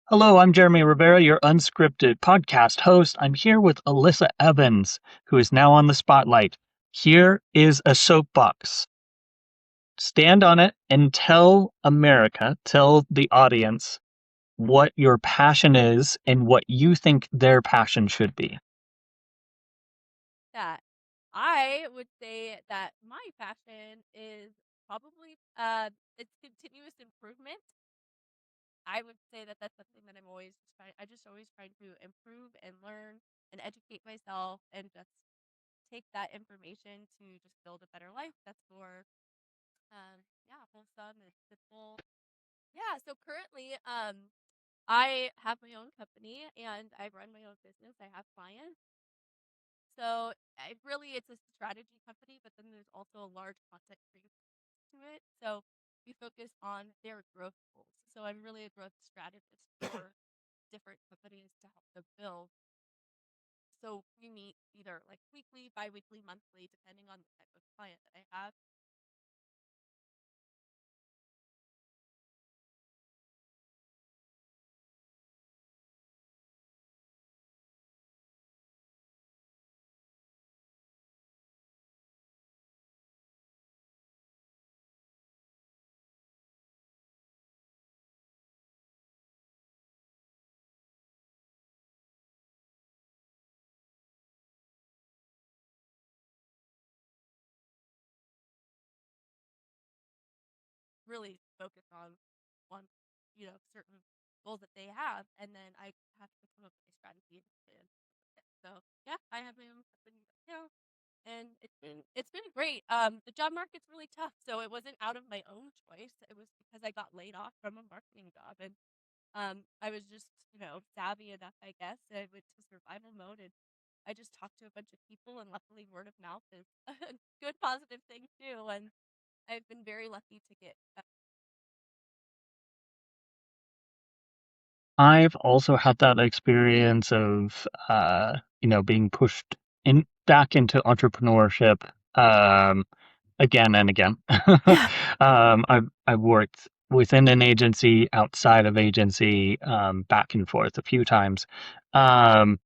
Hello, I'm Jeremy Rivera, your unscripted podcast host. I'm here with Alyssa Evans, who is now on the spotlight. Here is a soapbox. Stand on it and tell America, tell the audience what your passion is and what you think their passion should be. That I would say that my passion is probably it's continuous improvement. I would say that that's something that I just always trying to improve and learn and educate myself and just take that information to just build a better life that's more wholesome and simple. Yeah, so currently I have my own company and I run my own business. I have clients. So it's a strategy company, but then there's also a large content creator to it. So we focus on their growth goals. So I'm really a growth strategist for different companies to help them build. So we meet either like weekly, bi-weekly, monthly, depending on the type of client that I have. Really focus on one, certain goals that they have, and then I have to come up with a strategy and plan. So yeah, I have my own company now, and it's been great. The job market's really tough, so it wasn't out of my own choice. It was because I got laid off from a marketing job, and I was just savvy enough, I guess. I went to survival mode, and I just talked to a bunch of people, and luckily, word of mouth is a good positive thing too. And I've been very lucky to get. I've also had that experience of, being pushed in back into entrepreneurship, again and again. Yeah. I've worked within an agency, outside of agency, back and forth a few times. Um,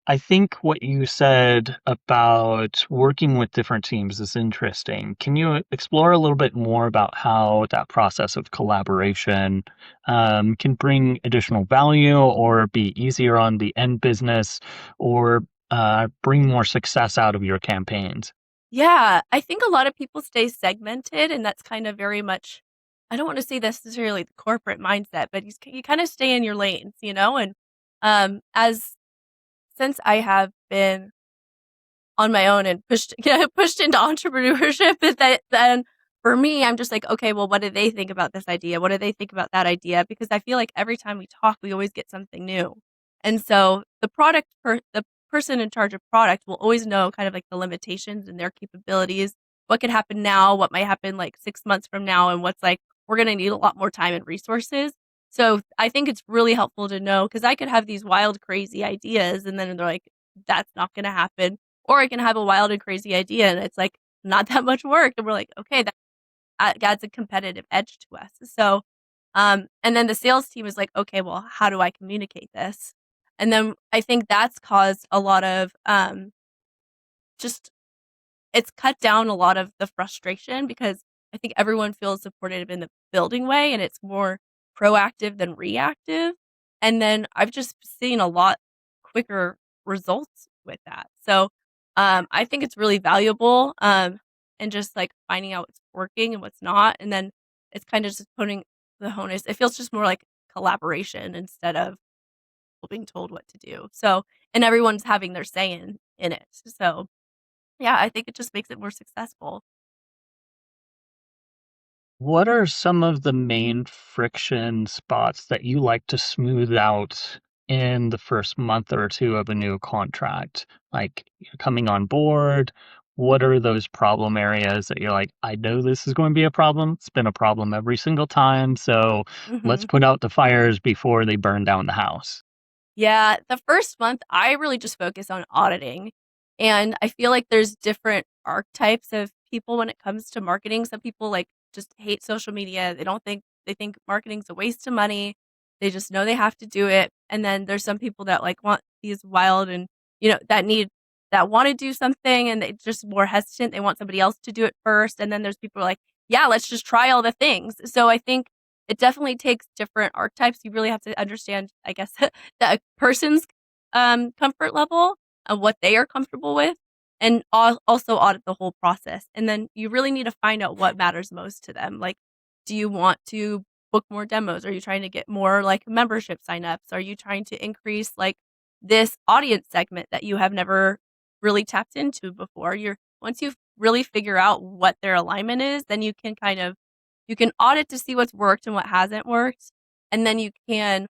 I think what you said about working with different teams is interesting. Can you explore a little bit more about how that process of collaboration can bring additional value or be easier on the end business or bring more success out of your campaigns? Yeah, I think a lot of people stay segmented, and that's kind of very much, I don't want to say necessarily the corporate mindset, but you kind of stay in your lanes, and as since I have been on my own and pushed yeah, pushed into entrepreneurship, that then for me, I'm just like, okay, well, what do they think about this idea? What do they think about that idea? Because I feel like every time we talk, we always get something new. And so the person in charge of product will always know kind of like the limitations and their capabilities, what could happen now, what might happen like 6 months from now, and what's like, we're going to need a lot more time and resources. So I think it's really helpful to know because I could have these wild, crazy ideas, and then they're like, that's not going to happen, or I can have a wild and crazy idea and it's like not that much work. And we're like, okay, that adds a competitive edge to us. So, and then the sales team is like, okay, well, how do I communicate this? And then I think that's caused a lot of just it's cut down a lot of the frustration because I think everyone feels supportive in the building way and it's more proactive than reactive. And then I've just seen a lot quicker results with that. So I think it's really valuable and just like finding out what's working and what's not. And then it's kind of just putting the onus. It feels just more like collaboration instead of being told what to do. So, and everyone's having their say in it. So yeah, I think it just makes it more successful. What are some of the main friction spots that you like to smooth out in the first month or two of a new contract? Like you're coming on board, what are those problem areas that you're like, I know this is going to be a problem. It's been a problem every single time, so let's Mhm. put out the fires before they burn down the house. Yeah, the first month, I really just focus on auditing, and I feel like there's different archetypes of people when it comes to marketing. Some people, like, just hate social media. They think marketing's a waste of money. They just know they have to do it. And then there's some people that like want these wild and, that want to do something and they just more hesitant. They want somebody else to do it first. And then there's people like, yeah, let's just try all the things. So I think it definitely takes different archetypes. You really have to understand, I guess, the person's comfort level of what they are comfortable with and also audit the whole process. And then you really need to find out what matters most to them. Like, do you want to book more demos? Are you trying to get more like membership signups? Are you trying to increase like this audience segment that you have never really tapped into before? Once you really figure out what their alignment is, then you can audit to see what's worked and what hasn't worked. And then you can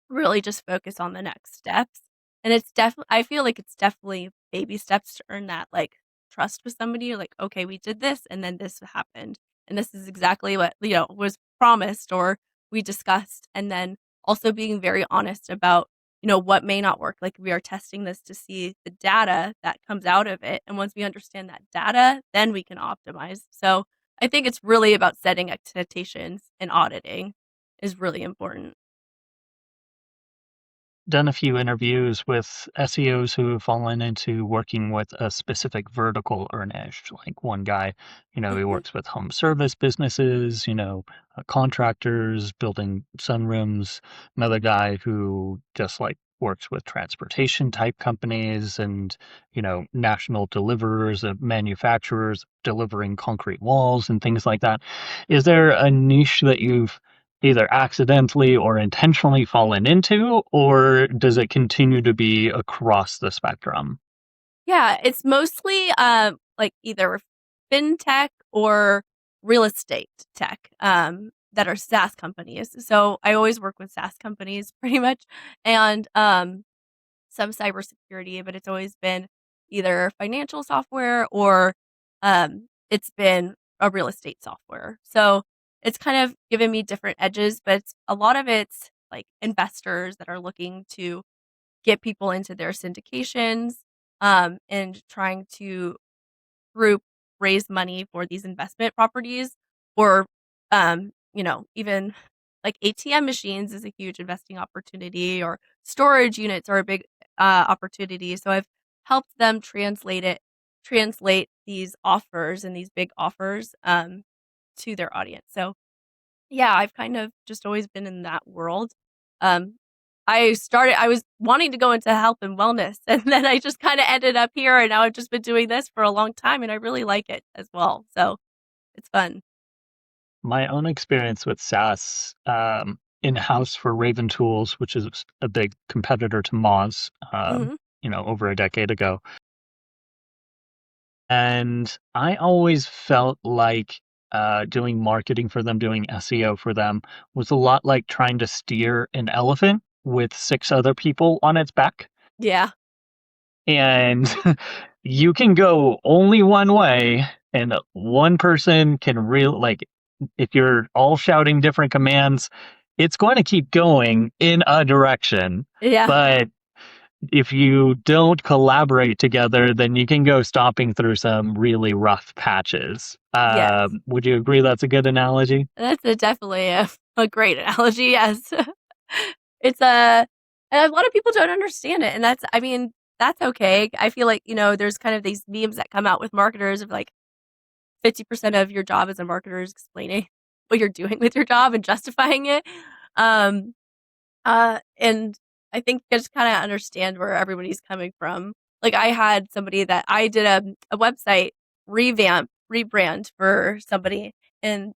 really just focus on the next steps. And it's definitely, I feel like it's definitely baby steps to earn that like trust with somebody. You're like, okay, we did this and then this happened. And this is exactly what, was promised or we discussed. And then also being very honest about, what may not work. Like we are testing this to see the data that comes out of it. And once we understand that data, then we can optimize. So I think it's really about setting expectations and auditing is really important. Done a few interviews with SEOs who have fallen into working with a specific vertical or niche. Like one guy, he Mhm. works with home service businesses, contractors building sunrooms. Another guy who just like works with transportation type companies and, national deliverers of manufacturers delivering concrete walls and things like that. Is there a niche that you've either accidentally or intentionally fallen into, or does it continue to be across the spectrum? Yeah, it's mostly like either fintech or real estate tech that are SaaS companies. So I always work with SaaS companies pretty much and some cybersecurity, but it's always been either financial software or it's been a real estate software. So it's kind of given me different edges, but a lot of it's like investors that are looking to get people into their syndications and trying to group raise money for these investment properties or even like ATM machines is a huge investing opportunity or storage units are a big opportunity. So I've helped them translate these offers and these big offers to their audience. So yeah, I've kind of just always been in that world. Um, I was wanting to go into health and wellness, and then I just kind of ended up here, and now I've just been doing this for a long time, and I really like it as well. So it's fun. My own experience with SaaS, in-house for Raven Tools, which is a big competitor to Moz, Hmm. over a decade ago. And I always felt like doing marketing for them, doing SEO for them, was a lot like trying to steer an elephant with six other people on its back. Yeah. And you can go only one way, and one person can really, like, if you're all shouting different commands, it's going to keep going in a direction. Yeah. But if you don't collaborate together, then you can go stomping through some really rough patches. Yes. Would you agree that's a good analogy? That's definitely a great analogy. Yes. It's a and a lot of people don't understand it, and I mean, that's okay. I feel like, there's kind of these memes that come out with marketers of like 50% of your job as a marketer is explaining what you're doing with your job and justifying it. Um, and I think you just kind of understand where everybody's coming from. Like I had somebody that I did a website rebrand for somebody, and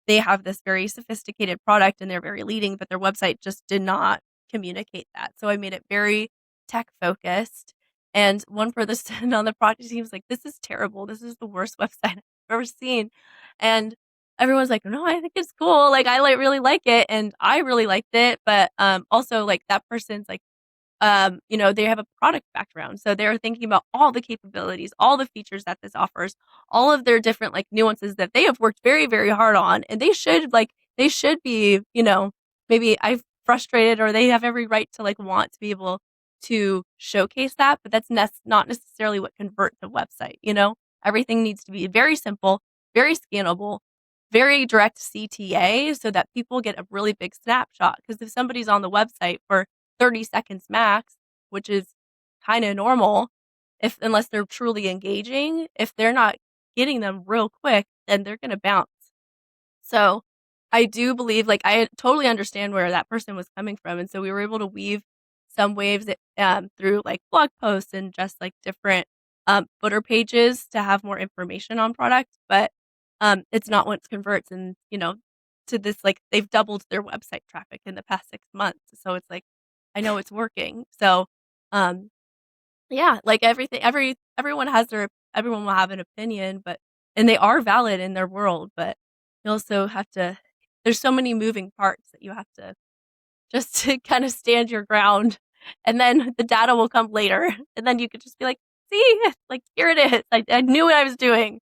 they have this very sophisticated product and they're very leading, but their website just did not communicate that. So I made it very tech focused. And one person on the project team was like, "This is terrible. This is the worst website I've ever seen." And everyone's like, "No, I think it's cool. Like, I really like it, and I really liked it." But also, like that person's like, they have a product background, so they're thinking about all the capabilities, all the features that this offers, all of their different like nuances that they have worked very, very hard on, and they should be, maybe I've frustrated or they have every right to like want to be able to showcase that, but that's not necessarily what converts a website. Everything needs to be very simple, very scannable very direct CTA so that people get a really big snapshot. Because if somebody's on the website for 30 seconds max, which is kind of normal, unless they're truly engaging, if they're not getting them real quick, then they're going to bounce. So I do believe, like, I totally understand where that person was coming from. And so we were able to weave some waves through like blog posts and just like different footer pages to have more information on product. But it's not what converts. And, to this, like, they've doubled their website traffic in the past 6 months. So it's like, I know it's working. So, um, yeah, like everyone will have an opinion, and they are valid in their world, but you also have to, there's so many moving parts that you have to just to kind of stand your ground, and then the data will come later, and then you could just be like, see, like, here it is. I knew what I was doing.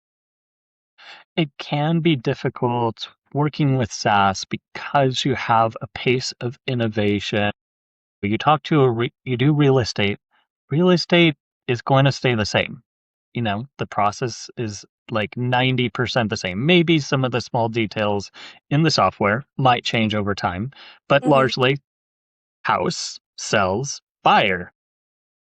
It can be difficult working with SaaS because you have a pace of innovation. You talk to you do real estate. Real estate is going to stay the same. The process is like 90% the same. Maybe some of the small details in the software might change over time, but Mhm. largely house sells buyer.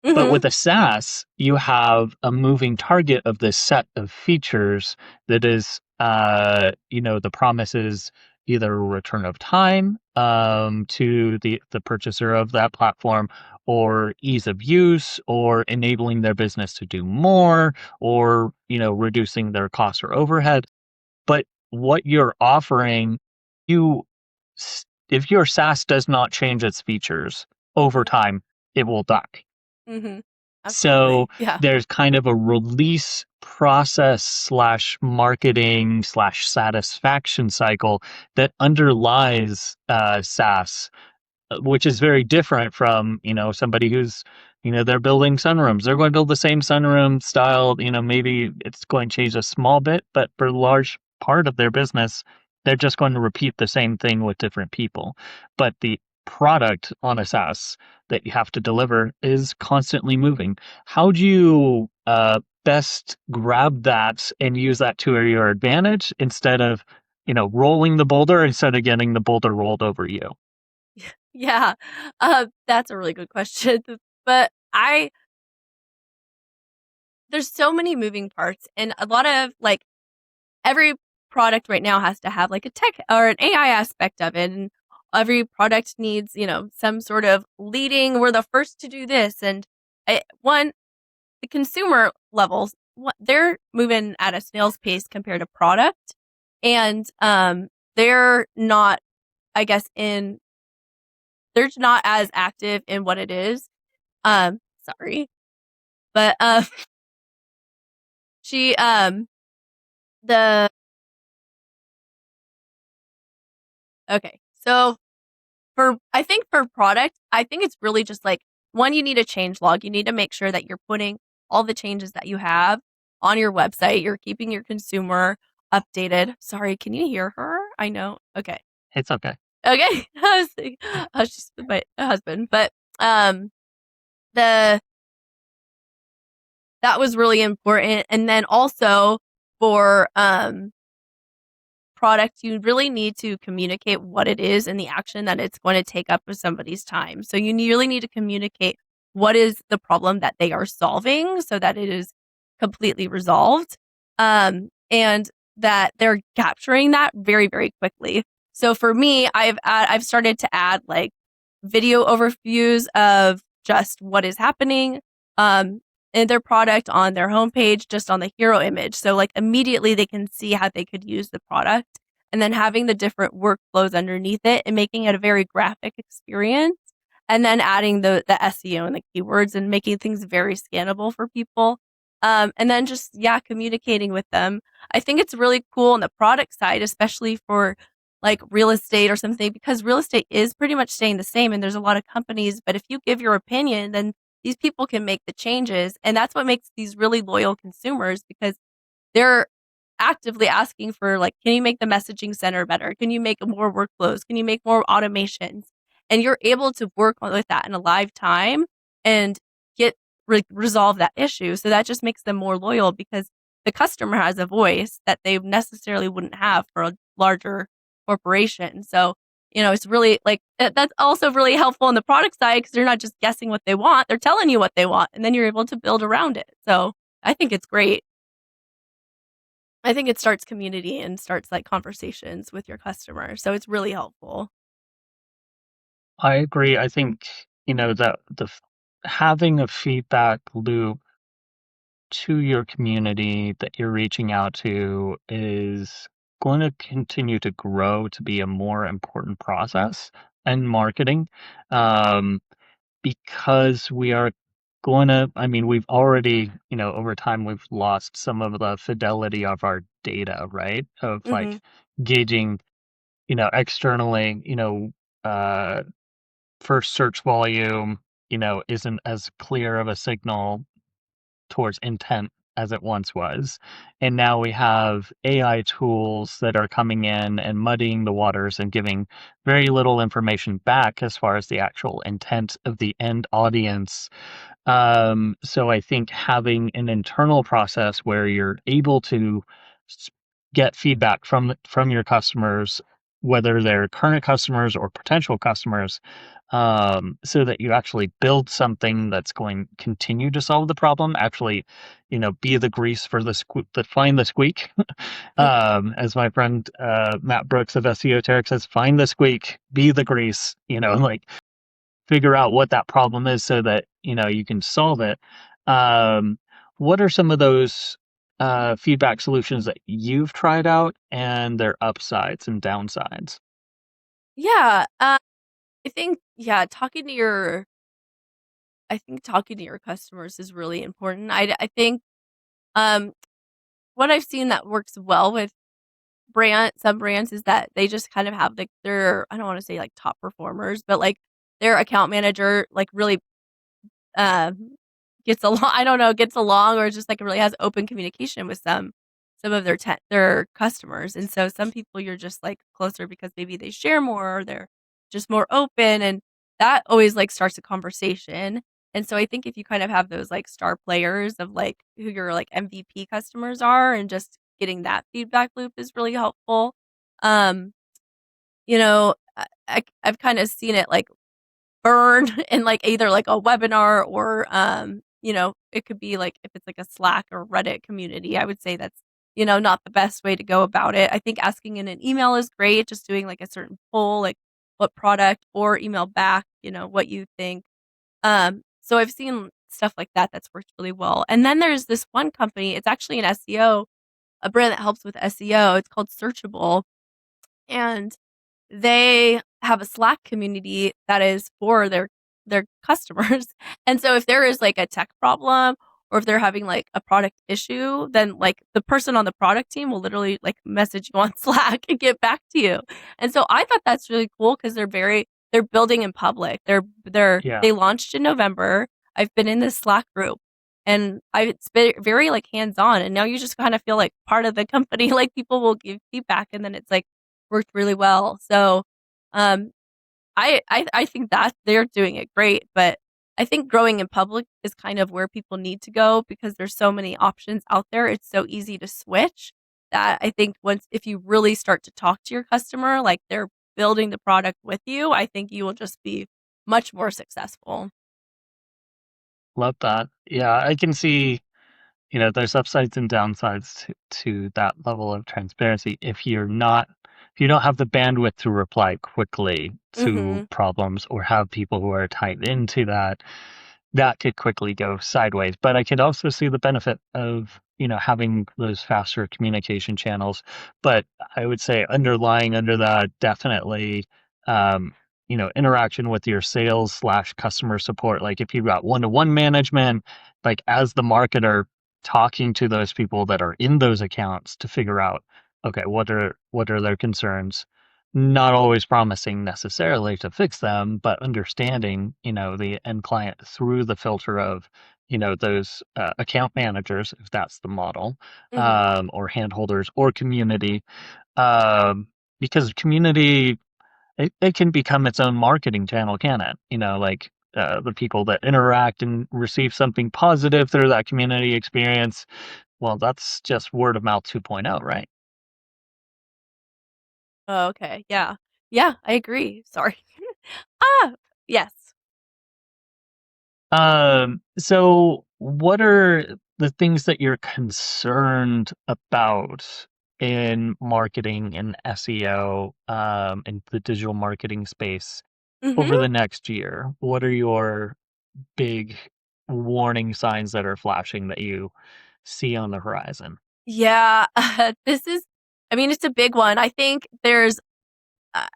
But Mhm. with a SaaS, you have a moving target of this set of features that is, the promise is either a return of time to the purchaser of that platform, or ease of use, or enabling their business to do more, or reducing their costs or overhead. But what you're offering, you if your SaaS does not change its features over Mhm. time, it will die. Mhm. So Absolutely. Yeah. there's kind of a release process slash marketing slash satisfaction cycle that underlies SaaS, which is very different from somebody who's they're building sunrooms. They're going to build the same sunroom style. Maybe it's going to change a small bit, but for a large part of their business, they're just going to repeat the same thing with different people. But the product on a SaaS that you have to deliver is constantly moving. How do you best grab that and use that to your advantage instead of rolling the boulder, instead of getting the boulder rolled over you? Yeah. That's a really good question. But there's so many moving parts, and a lot of, like, every product right now has to have like a tech or an AI aspect of it. And every product needs, some sort of leading. We're the first to do this. And the consumer levels, they're moving at a snail's pace compared to product. And they're not, I guess, they're not as active in what it is. Sorry. But she, the, okay. So I think for product, I think it's really just like, one, you need a change log. You need to make sure that you're putting all the changes that you have on your website. You're keeping your consumer updated. Sorry, can you hear her? I know. Okay. It's okay. Okay. I was just with my husband, but um, the that was really important. And then also for product, you really need to communicate what it is and the action that it's going to take up of somebody's time. So you really need to communicate what is the problem that they are solving so that it is completely resolved. And that they're capturing that very, very quickly. So for me, I've started to add like video overviews of just what is happening in their product on their homepage, just on the hero image. So like immediately they can see how they could use the product, and then having the different workflows underneath it and making it a very graphic experience, and then adding the SEO and the keywords and making things very scannable for people. And then just, yeah, communicating with them. I think it's really cool on the product side, especially for like real estate or something, because real estate is pretty much staying the same and there's a lot of companies. But if you give your opinion, then these people can make the changes. And that's what makes these really loyal consumers, because they're actively asking for, like, can you make the messaging center better? Can you make more workflows? Can you make more automations? And you're able to work with that in a live time and get resolve that issue. So that just makes them more loyal, because the customer has a voice that they necessarily wouldn't have for larger corporation. So, it's really like that's also really helpful on the product side because they're not just guessing what they want, they're telling you what they want, and then you're able to build around it. So, I think it's great. I think it starts community and starts like conversations with your customer. So, it's really helpful. I agree. I think, that having a feedback loop to your community that you're reaching out to is going to continue to grow to be a more important process in marketing. Um, because we are going to, I mean, we've already, over time, we've lost some of the fidelity of our data, right? Of Mhm. like gauging, externally, uh, first search volume, isn't as clear of a signal towards intent as it once was. And now we have AI tools that are coming in and muddying the waters and giving very little information back as far as the actual intent of the end audience. So I think having an internal process where you're able to s- get feedback from your customers, whether they're current customers or potential customers, so that you actually build something that's going to continue to solve the problem. Actually, be the grease for the find the squeak. As my friend Matt Brooks of SEO says, find the squeak, be the grease. Like figure out what that problem is so that you can solve it. Um, what are some of those feedback solutions that you've tried out and their upsides and downsides? Yeah, I think yeah, talking to your customers is really important. I think um what I've seen that works well with some brands is that they just kind of have like their I don't want to say like top performers, but like their account manager like really um, gets along I don't know, gets along or just, like, really has open communication with some of their customers, and so some people you're just, like, closer because maybe they share more or they're just more open, and that always, like, starts a conversation, and so I think if you kind of have those, like, star players of, like, who your, like, MVP customers are and just getting that feedback loop is really helpful. Um, I've kinda seen it, like, burn in like either like a webinar or it could be like if it's like a Slack or Reddit community, I would say that's not the best way to go about it. I think asking in an email is great, just doing like a certain poll like what product or email back, what you think. So I've seen stuff like that that's worked really well. And then there's this one company, it's actually an SEO, a brand that helps with SEO. It's called Searchable and they have a Slack community that is for their customers. And so if there is like a tech problem or if they're having like a product issue, then like the person on the product team will literally like message you on Slack and get back to you. And so I thought that's really cool because they're building in public. Yeah, They launched in November. I've been in this Slack group and it's been very like hands on and now you just kind of feel like part of the company. Like people will give feedback and then it's like worked really well. So, um, I think that they're doing it great, but I think growing in public is kind of where people need to go because there's so many options out there. It's so easy to switch that I think once if you really start to talk to your customer, like they're building the product with you, I think you will just be much more successful. love that. Yeah, I can see, there's upsides and downsides to that level of transparency. If you don't have the bandwidth to reply quickly to Mhm. problems or have people who are tied into that, that could quickly go sideways. But I could also see the benefit of, having those faster communication channels. But I would say underlying under that, definitely, um, interaction with your sales slash customer support. Like if you've got one-to-one management, like as the marketer, talking to those people that are in those accounts to figure out, okay, what are their concerns? Not always promising necessarily to fix them, but understanding, the end client through the filter of, those account managers, if that's the model, Mhm. or handholders or community, um, because community, it can become its own marketing channel, can it? Like the people that interact and receive something positive through that community experience. Well, that's just word of mouth 2.0, right? Oh, okay. Yeah. Yeah, I agree. Sorry. Ah, yes. So what are the things that you're concerned about in marketing and SEO, in the digital marketing space over Mhm. the next year? What are your big warning signs that are flashing that you see on the horizon? Yeah, this is I mean, it's a big one. I think there's uh,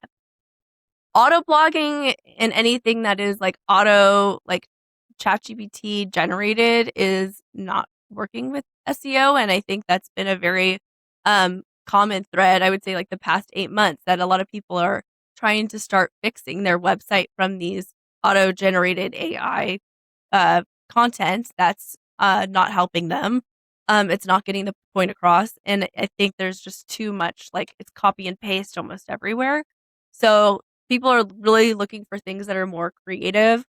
auto blogging and anything that is like auto like ChatGPT generated is not working with SEO, and I think that's been a very common thread. I would say like the past 8 months that a lot of people are trying to start fixing their website from these auto generated AI content that's not helping them. It's not getting the point across, and I think there's just too much like it's copy and paste almost everywhere. So people are really looking for things that are more creative.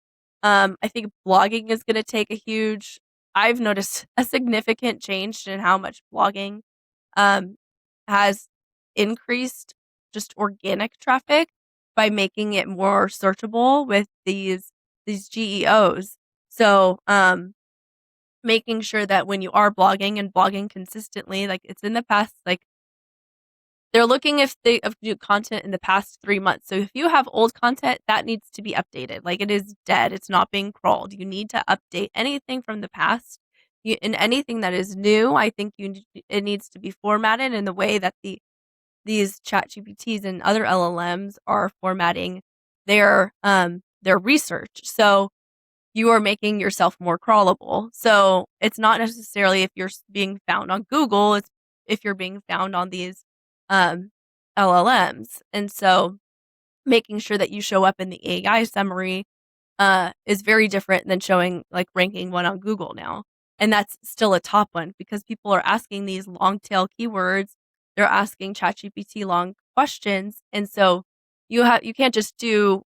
I think blogging is going to take a huge. I've noticed a significant change in how much blogging um, has increased just organic traffic by making it more searchable with these GEOs. So, making sure that when you are blogging and blogging consistently, like it's in the past, like they're looking if they have new content in the past 3 months. So if you have old content, that needs to be updated. Like it is dead. It's not being crawled. You need to update anything from the past. And anything that is new, I think it needs to be formatted in the way that these chat GPTs and other LLMs are formatting their research. So you are making yourself more crawlable. So it's not necessarily if you're being found on Google, it's if you're being found on these um, LLMs. And so making sure that you show up in the AI summary is very different than showing like ranking one on Google now. And that's still a top one because people are asking these long tail keywords. They're asking ChatGPT long questions. And so you can't just do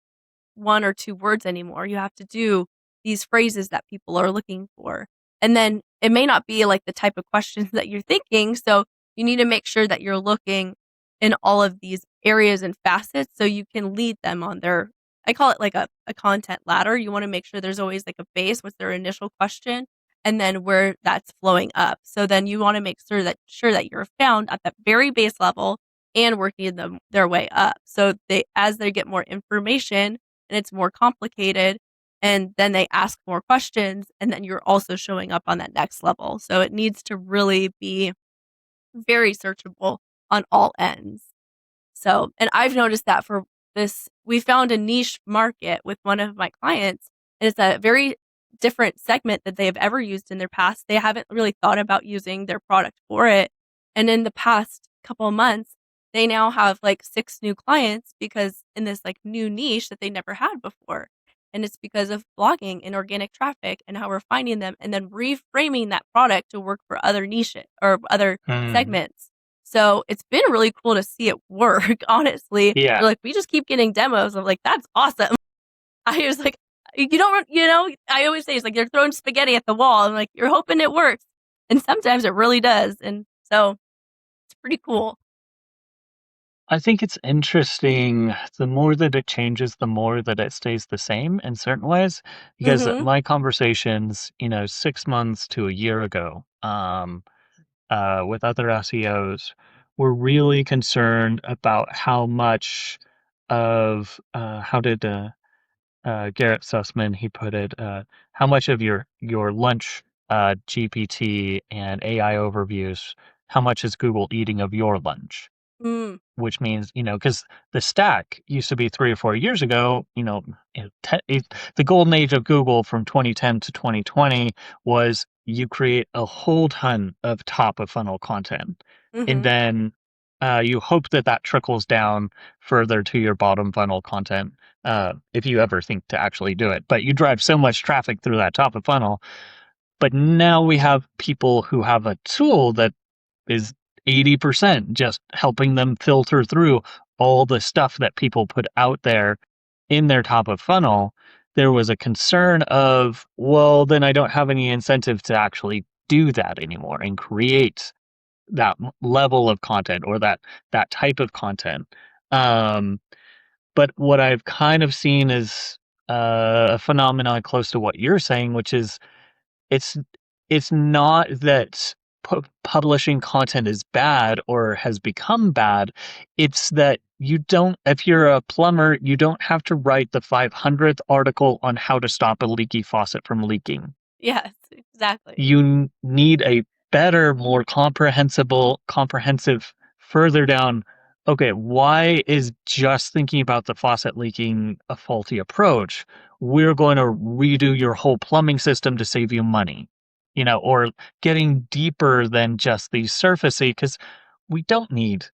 one or two words anymore. You have to do these phrases that people are looking for. And then it may not be like the type of questions that you're thinking. So you need to make sure that you're looking in all of these areas and facets so you can lead them on their, I call it like a content ladder. You want to make sure there's always like a base with their initial question and then where that's flowing up. So then you want to make sure that you're found at that very base level and working them their way up. So they as they get more information and it's more complicated and then they ask more questions and then you're also showing up on that next level. So it needs to really be very searchable on all ends. So, and I've noticed that for this, we found a niche market with one of my clients, and it's a very different segment that they have ever used in their past. They haven't really thought about using their product for it. And in the past couple of months, they now have like 6 new clients because in this like new niche that they never had before. And it's because of blogging and organic traffic and how we're finding them and then reframing that product to work for other niches or other Mm, segments. So it's been really cool to see it work, honestly. yeah. They're like, we just keep getting demos. I'm like, that's awesome. I was like, you don't, I always say it's like they're throwing spaghetti at the wall. I'm like, you're hoping it works. And sometimes it really does. And so it's pretty cool. I think it's interesting. The more that it changes, the more that it stays the same in certain ways. Because Mm-hmm. my conversations, 6 months to a year ago, with other SEOs, were really concerned about how much of how did Garrett Sussman he put it, how much of your lunch GPT and AI overviews, how much is Google eating of your lunch? Mm, Which means, because the stack used to be 3 or 4 years ago, the golden age of Google from 2010 to 2020 was you create a whole ton of top of funnel content, and mm-hmm. then, you hope that that trickles down further to your bottom funnel content, if you ever think to actually do it. But you drive so much traffic through that top of funnel. But now we have people who have a tool that is 80% just helping them filter through all the stuff that people put out there in their top of funnel. There was a concern of, well, then I don't have any incentive to actually do that anymore and create that level of content or that type of content. Um, but what I've kind of seen is a phenomenon close to what you're saying, which is it's it's not that publishing content is bad or has become bad. It's that you don't, if you're a plumber, you don't have to write the 500th article on how to stop a leaky faucet from leaking. Yes, exactly. You need a better, more comprehensive, further down. Okay, why is just thinking about the faucet leaking a faulty approach? We're going to redo your whole plumbing system to save you money, or getting deeper than just the surfacey, because we don't need,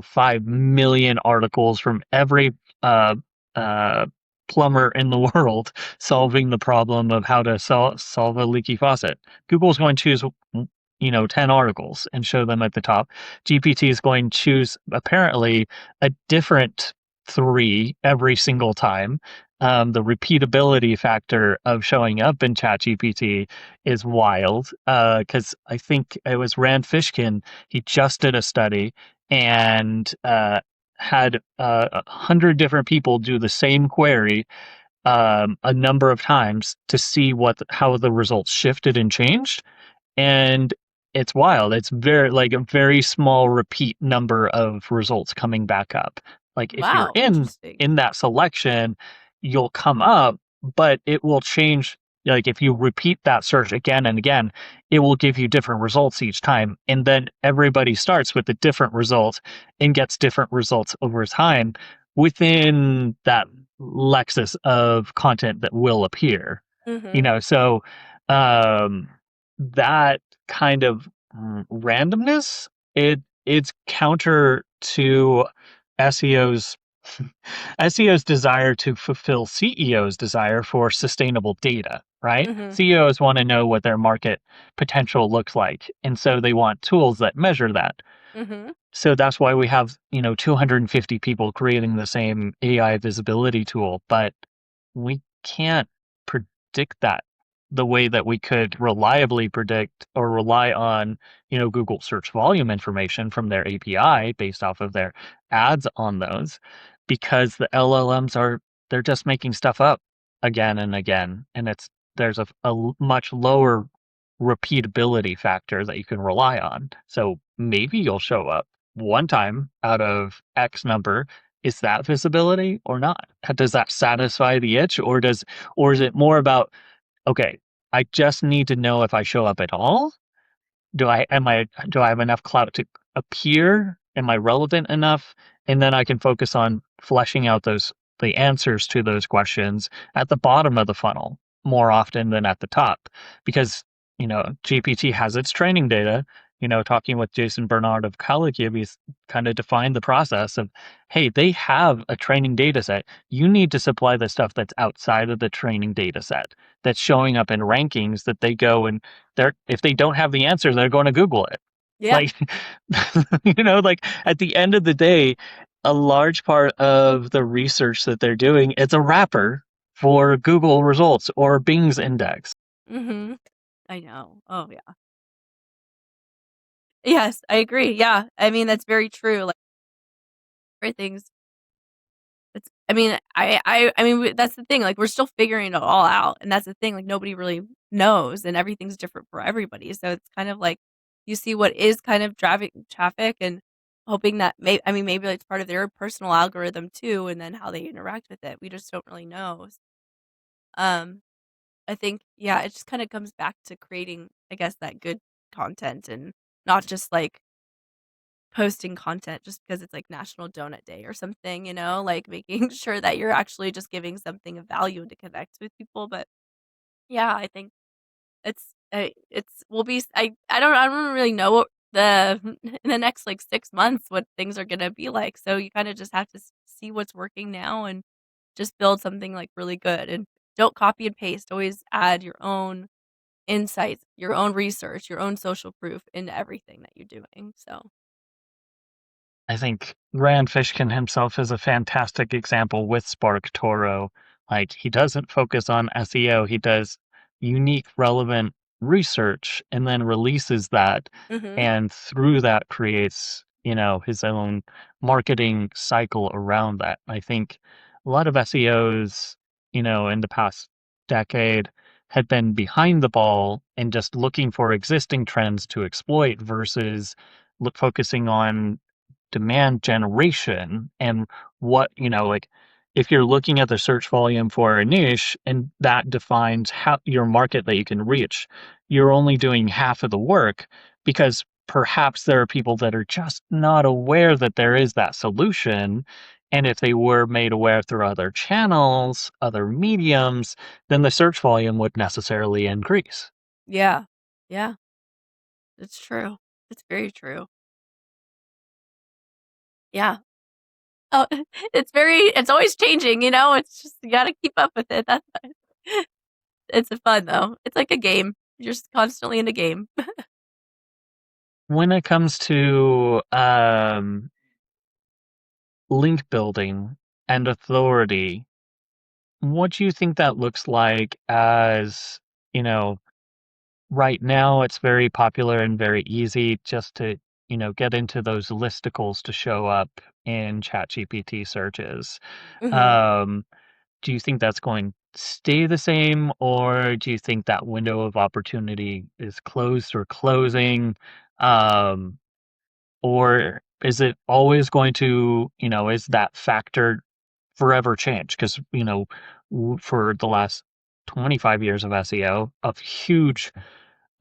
5 million articles from every uh, uh, plumber in the world solving the problem of how to solve a leaky faucet. Google's going to choose 10 articles and show them at the top. GPT is going to choose apparently a different 3 every single time. The repeatability factor of showing up in ChatGPT is wild, because I think it was Rand Fishkin. He just did a study and had 100 different people do the same query a number of times to see how the results shifted and changed, and it's wild. It's very like a very small repeat number of results coming back up. Like if you're Wow, in interesting. in that selection, you'll come up, but it will change. Like if you repeat that search again and again, it will give you different results each time. And then everybody starts with a different result and gets different results over time within that lexus of content that will appear. Mhm. So um that kind of randomness, it's counter to SEO's SEO's desire to fulfill CEO's desire for sustainable data, right? Mhm. CEOs want to know what their market potential looks like, and so they want tools that measure that. Mhm. So that's why we have, 250 people creating the same AI visibility tool, but we can't predict that the way that we could reliably predict or rely on, Google search volume information from their API based off of their ads on those, because the LLMs they're just making stuff up again and again, and there's a much lower repeatability factor that you can rely on. So maybe you'll show up one time out of X number. Is that visibility or not? Does that satisfy the itch, or is it more about, okay, I just need to know if I show up at all? Do I have enough clout to appear? Am I relevant enough? And then I can focus on fleshing out the answers to those questions at the bottom of the funnel more often than at the top. Because, GPT has its training data. Talking with Jason Bernard of Collegium, he's kind of defined the process of, hey, they have a training data set. You need to supply the stuff that's outside of the training data set that's showing up in rankings that they go and if they don't have the answer, they're going to Google it. Yeah. Like, like at the end of the day, a large part of the research that they're doing, it's a wrapper for Google results or Bing's index. Mhm. I know. Oh, yeah. Yes, I agree, yeah. I mean, that's very true, like, everything's it's I mean, I mean, that's the thing, like, we're still figuring it all out, and that's the thing, like, nobody really knows, and everything's different for everybody, so it's kind of like, you see what is kind of driving traffic and hoping that I mean, maybe it's part of their personal algorithm too, and then how they interact with it, we just don't really know. Um, I think, yeah, it just kinda comes back to creating, I guess, that good content and not just, like, posting content just because it's, like, National Donut Day or something, like, making sure that you're actually just giving something of value and to connect with people, but, yeah, I think it's will be I don't really know what the in the next, like, 6 months what things are gonna be like, so you kinda just have to see what's working now and just build something, like, really good, and don't copy and paste, always add your own insights, your own research, your own social proof into everything that you're doing, so I think Rand Fishkin himself is a fantastic example with Spark Toro. Like, he doesn't focus on SEO, he does unique, relevant research and then releases that. Mhm. And through that creates his own marketing cycle around that. I think a lot of SEOs, in the past decade had been behind the ball and just looking for existing trends to exploit versus focusing on demand generation and like if you're looking at the search volume for a niche and that defines how your market that you can reach, you're only doing half of the work because perhaps there are people that are just not aware that there is that solution. And if they were made aware through other channels, other mediums, then the search volume would necessarily increase. Yeah. Yeah. It's true. It's very true. Yeah. Oh, it's always changing, it's just, you gotta keep up with it. That's fine. It's fun though. It's like a game. You're just constantly in a game. When it comes to link building and authority, what do you think that looks like as, you know, right now it's very popular and very easy just to, get into those listicles to show up in ChatGPT searches. Mhm. Um, do you think that's going to stay the same, or do you think that window of opportunity is closed or closing? Um, or is it always going to, is that factor forever change? Because, for the last 25 years of SEO, a huge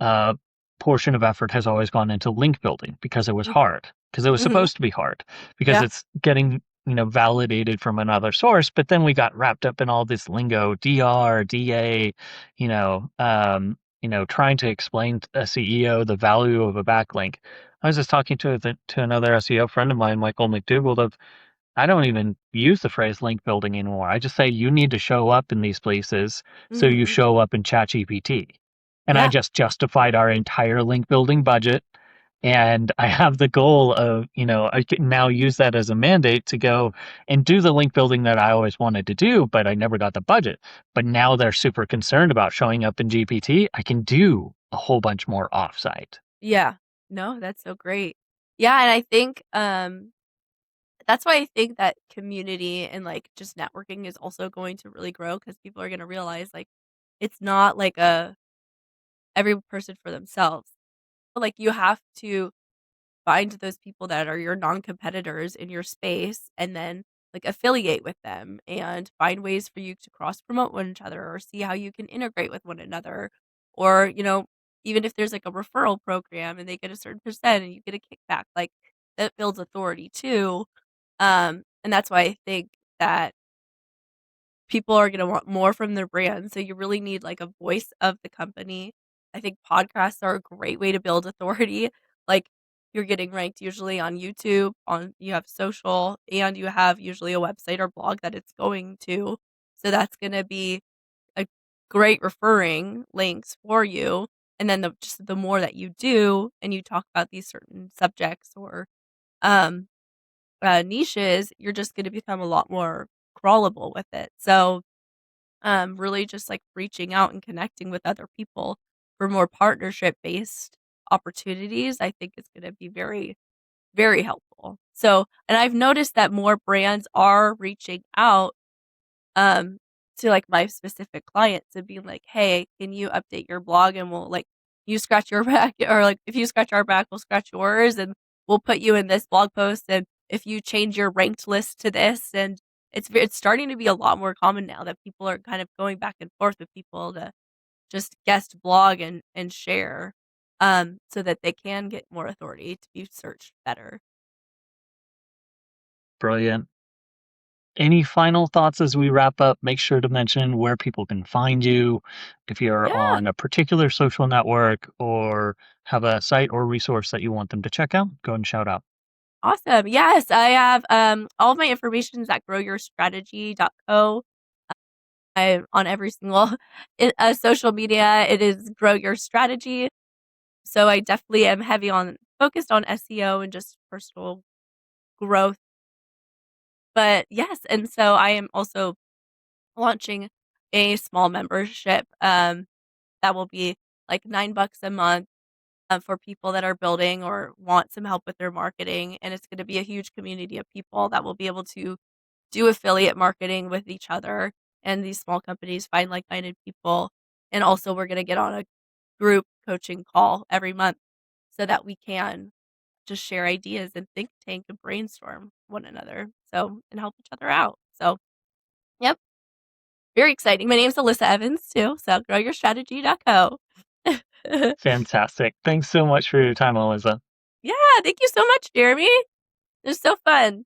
uh, portion of effort has always gone into link building because it was Mm. hard, because it was Mhm. supposed to be hard, because Yeah. it's getting, validated from another source. But then we got wrapped up in all this lingo, DR, DA, trying to explain to a CEO the value of a backlink. I was just talking to another SEO friend of mine, Michael McDougall, of I don't even use the phrase link building anymore. I just say you need to show up in these places, so you Mhm. show up in ChatGPT. And I Yeah. just justified our entire link building budget. And I have the goal of, I can now use that as a mandate to go and do the link building that I always wanted to do, but I never got the budget. But now they're super concerned about showing up in GPT. I can do a whole bunch more offsite. Yeah. No, that's so great. Yeah, and I think, that's why I think that community and, like, just networking is also going to really grow because people are gonna realize, like, it's not like a every person for themselves. But, like, you have to find those people that are your non-competitors in your space and then, like, affiliate with them and find ways for you to cross promote one another or see how you can integrate with one another. Or, even if there's, like, a referral program and they get a certain percent and you get a kickback, like, that builds authority too. And that's why I think that people are gonna want more from their brand, so you really need, like, a voice of the company. I think podcasts are a great way to build authority, like, you're getting ranked usually on YouTube, you have social, and you have usually a website or blog that it's going to, so that's gonna be a great referring links for you, and then the more that you do, and you talk about these certain subjects or, um, niches, you're just gonna become a lot more crawlable with it, so really just like reaching out and connecting with other people for more partnership based opportunities, I think is going to be very, very helpful. So, and I've noticed that more brands are reaching out um to like my specific clients and being like, "Hey, can you update your blog and we'll like you scratch your back or like if you scratch our back, we'll scratch yours and we'll put you in this blog post and if you change your ranked list to this." And it's starting to be a lot more common now that people are kind of going back and forth with people to just guest blog and share so that they can get more authority to be searched better. Brilliant. Any final thoughts as we wrap up? Make sure to mention where people can find you if you're Yeah. on a particular social network or have a site or resource that you want them to check out. Go and shout out. Awesome. Yes, I have all of my information is at growyourstrategy.co. I'm on every single social media. It is Grow Your Strategy. So I definitely am heavy on focused on SEO and just personal growth. But yes, and so I am also launching a small membership that will be like $9 a month. for people that are building or want some help with their marketing. And it's going to be a huge community of people that will be able to do affiliate marketing with each other. And these small companies find like minded people. And also, we're going to get on a group coaching call every month so that we can just share ideas and think tank and brainstorm one another. So, and help each other out. So, yep, very exciting. My name's Alyssa Evans too. So, growyourstrategy.co. Fantastic. Thanks so much for your time, Eliza. Yeah, thank you so much, Jeremy. It was so fun.